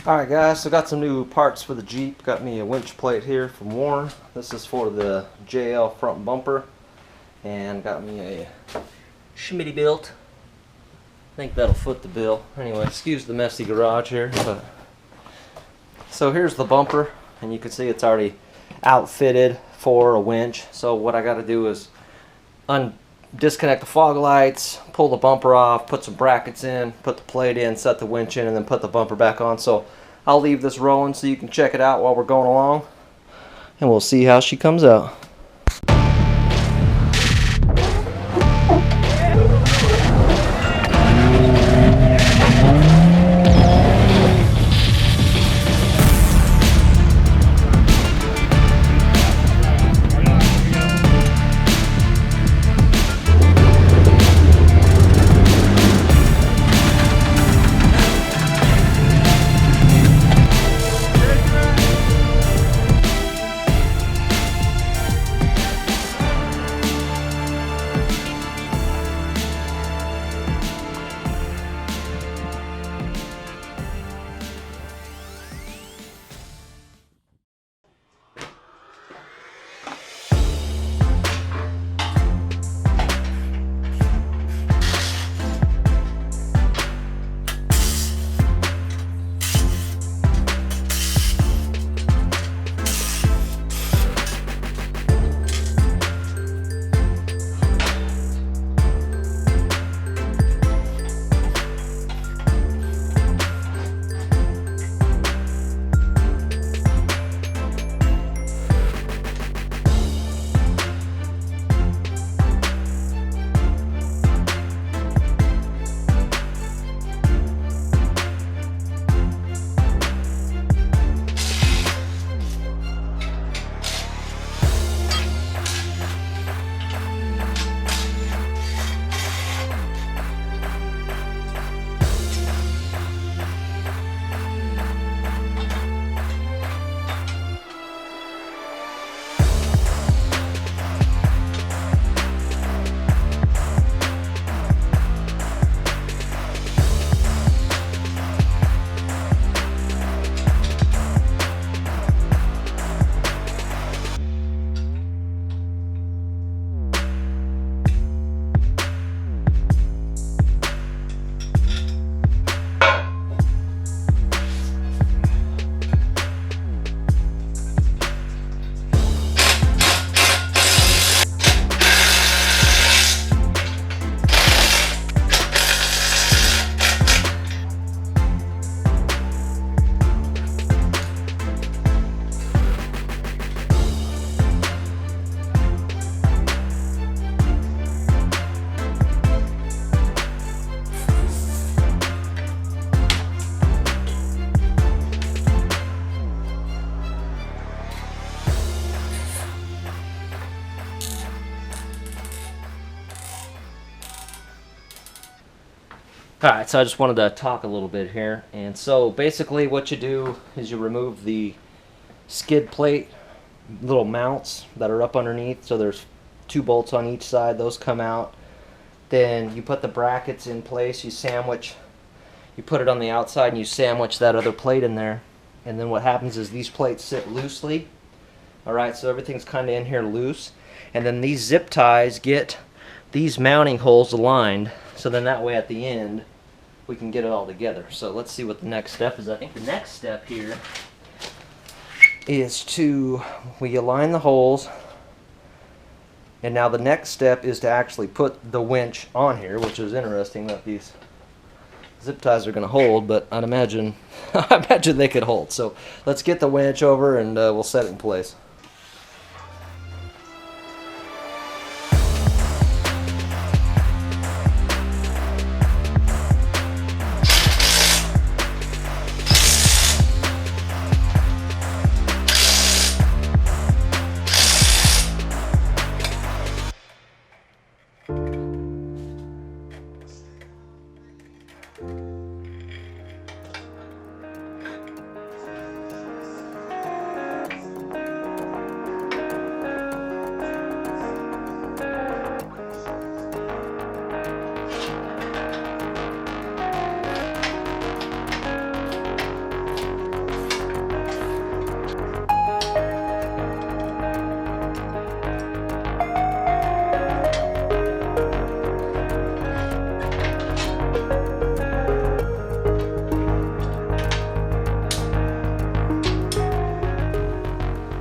Alright guys, so got some new parts for the Jeep. Got me a winch plate here from Warren. This is for the JL front bumper. And got me a Smittybuilt. I think that'll foot the bill. Anyway, excuse the messy garage here. So here's the bumper, and you can see it's already outfitted for a winch. So what I got to do is disconnect the fog lights, pull the bumper off, put some brackets in, put the plate in, set the winch in, and then put the bumper back on. So I'll leave this rolling so you can check it out while we're going along, and we'll see how she comes out. Alright, so I just wanted to talk a little bit here. And so basically what you do is you remove the skid plate little mounts that are up underneath. So there's 2 bolts on each side. Those come out. Then you put the brackets in place. You put it on the outside and you sandwich that other plate in there. And then what happens is these plates sit loosely. Alright, so everything's kind of in here loose. And then these zip ties get these mounting holes aligned. So then that way at the end we can get it all together. So let's see what the next step is. I think the next step here is we align the holes, and now the next step is to actually put the winch on here, which is interesting that these zip ties are going to hold, but I'd imagine I imagine they could hold. So let's get the winch over and we'll set it in place.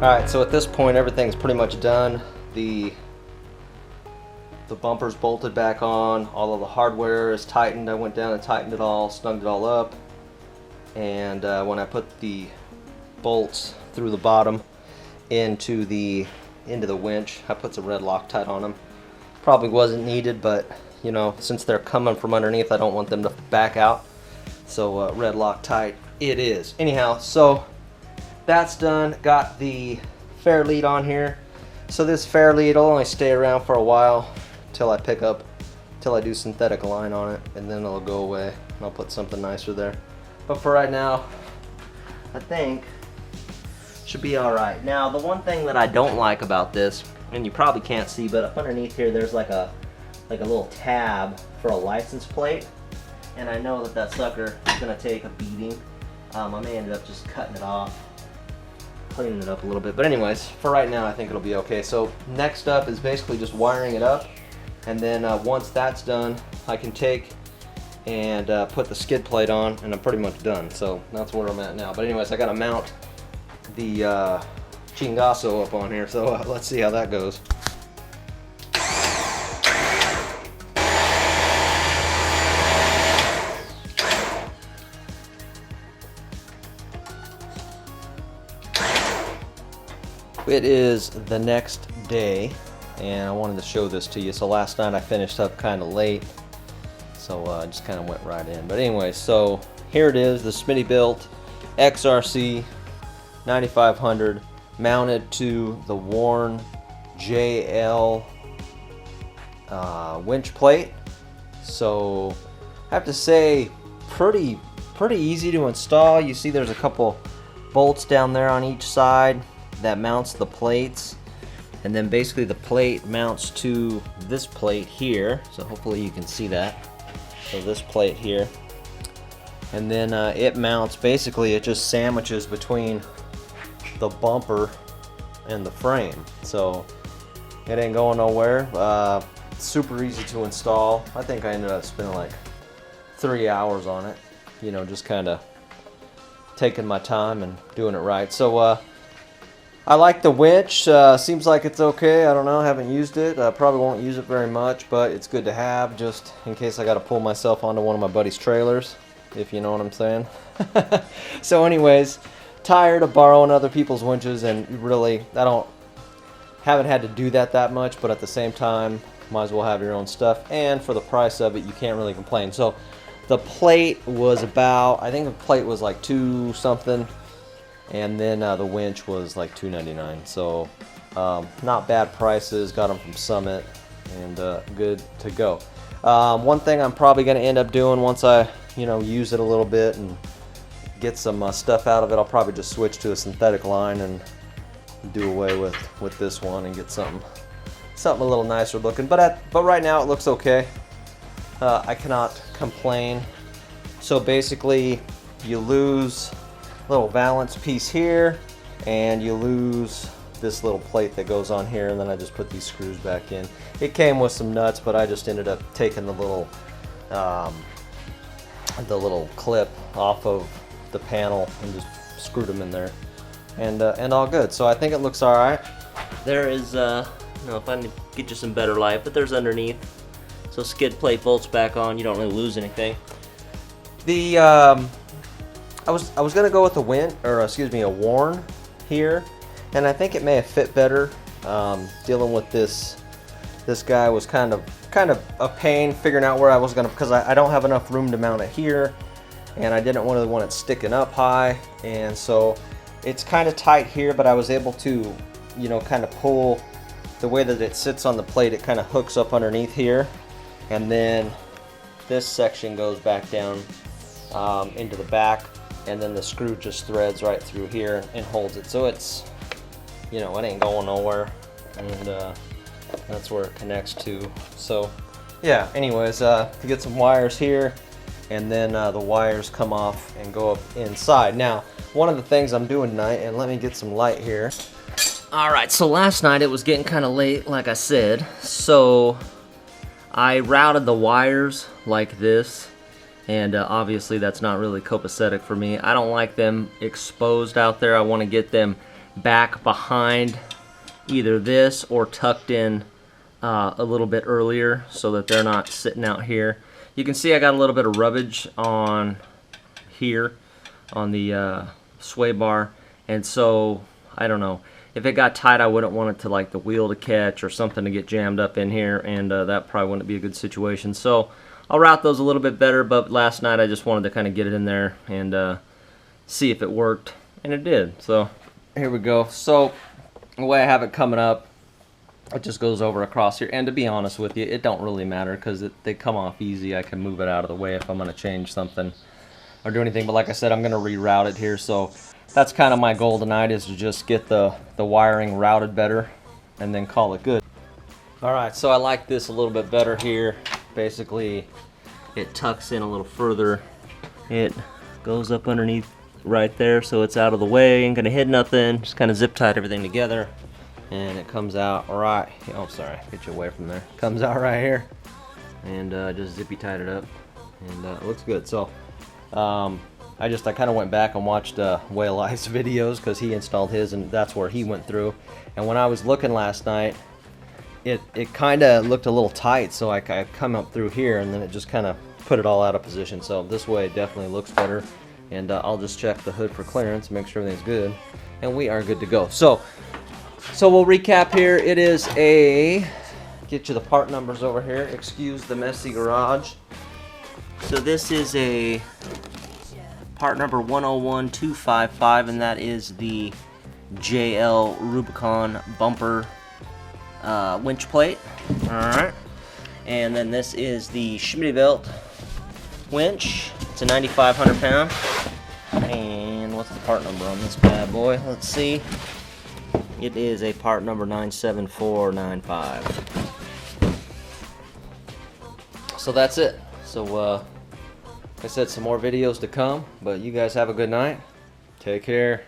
Alright, so at this point everything's pretty much done. The bumper's bolted back on, all of the hardware is tightened. I went down and tightened it all, snugged it all up, and when I put the bolts through the bottom into the winch, I put some red Loctite on them. Probably wasn't needed, but you know, since they're coming from underneath, I don't want them to back out. So red Loctite it is. Anyhow, so that's done. Got the fair lead on here. So this fair lead will only stay around for a while till I do synthetic line on it, and then it'll go away and I'll put something nicer there. But for right now, I think should be all right. Now, the one thing that I don't like about this, and you probably can't see, but up underneath here, there's like a little tab for a license plate, and I know that sucker is gonna take a beating. I may end up just cutting it off, cleaning it up a little bit. But anyways, for right now, I think it'll be okay. So next up is basically just wiring it up, and then once that's done, I can take and put the skid plate on, and I'm pretty much done. So that's where I'm at now. But anyways, I gotta mount the Chingaso up on here, so let's see how that goes. It is the next day, and I wanted to show this to you. So last night I finished up kind of late, so I just kind of went right in. But anyway, so here it is, the Smittybuilt XRC 9500 mounted to the worn JL winch plate. So I have to say, pretty easy to install. You see there's a couple bolts down there on each side that mounts the plates, and then basically the plate mounts to this plate here, so hopefully you can see that. So this plate here, and then it mounts, basically it just sandwiches between the bumper and the frame, so it ain't going nowhere. Super easy to install. I think I ended up spending like 3 hours on it, you know, just kind of taking my time and doing it right. So I like the winch. Seems like it's okay. I don't know, I haven't used it. Probably won't use it very much, but it's good to have just in case I got to pull myself onto one of my buddy's trailers, if you know what I'm saying. So anyways, tired of borrowing other people's winches, and really haven't had to do that much, but at the same time, might as well have your own stuff, and for the price of it, you can't really complain. So the plate was about, I think the plate was like $2 something. And then the winch was like $2.99, so not bad prices. Got them from Summit, and good to go. One thing I'm probably going to end up doing once I, use it a little bit and get some stuff out of it, I'll probably just switch to a synthetic line and do away with this one and get something a little nicer looking. But right now it looks okay. I cannot complain. So basically, you lose little valance piece here, and you lose this little plate that goes on here, and then I just put these screws back in. It came with some nuts, but I just ended up taking the little clip off of the panel and just screwed them in there, and all good. So I think it looks all right. There is if I can get you some better light, but there's underneath, so skid plate bolts back on, you don't really lose anything. The I was gonna go with a worn here, and I think it may have fit better. Dealing with this guy was kind of a pain figuring out where I was gonna, because I don't have enough room to mount it here, and I didn't want it sticking up high, and so it's kind of tight here. But I was able to, kind of pull the way that it sits on the plate. It kind of hooks up underneath here, and then this section goes back down into the back. And then the screw just threads right through here and holds it. So it's, it ain't going nowhere. And that's where it connects to. So yeah, anyways, to get some wires here, and then the wires come off and go up inside. Now, one of the things I'm doing tonight, and let me get some light here. Alright, so last night it was getting kind of late, like I said. So I routed the wires like this. And obviously that's not really copacetic for me. I don't like them exposed out there. I want to get them back behind either this or tucked in a little bit earlier so that they're not sitting out here. You can see I got a little bit of rubbage on here on the sway bar, and so I don't know. If it got tight, I wouldn't want it to, like, the wheel to catch or something to get jammed up in here, and that probably wouldn't be a good situation. So I'll route those a little bit better, but last night I just wanted to kind of get it in there and see if it worked, and it did. So here we go. So the way I have it coming up, it just goes over across here, and to be honest with you, it don't really matter because they come off easy. I can move it out of the way if I'm going to change something or do anything, but like I said, I'm going to reroute it here. So that's kind of my goal tonight, is to just get the wiring routed better and then call it good. Alright, so I like this a little bit better here. Basically, it tucks in a little further. It goes up underneath right there, so it's out of the way, ain't gonna hit nothing. Just kind of zip tied everything together, and it comes out right. Oh, sorry, get you away from there. Comes out right here, and just zippy tied it up, and it looks good. So I kind of went back and watched Whale Ice videos because he installed his, and that's where he went through. And when I was looking last night, it kind of looked a little tight, so I come up through here, and then it just kind of put it all out of position. So this way it definitely looks better, and I'll just check the hood for clearance, make sure everything's good, and we are good to go. So we'll recap here. It is a, get you the part numbers over here, excuse the messy garage. So this is a part number 101255, and that is the JL Rubicon bumper winch plate. Alright. And then this is the Smittybuilt winch. It's a 9,500 pound. And what's the part number on this bad boy? Let's see. It is a part number 97495. So that's it. So like I said, some more videos to come, but you guys have a good night. Take care.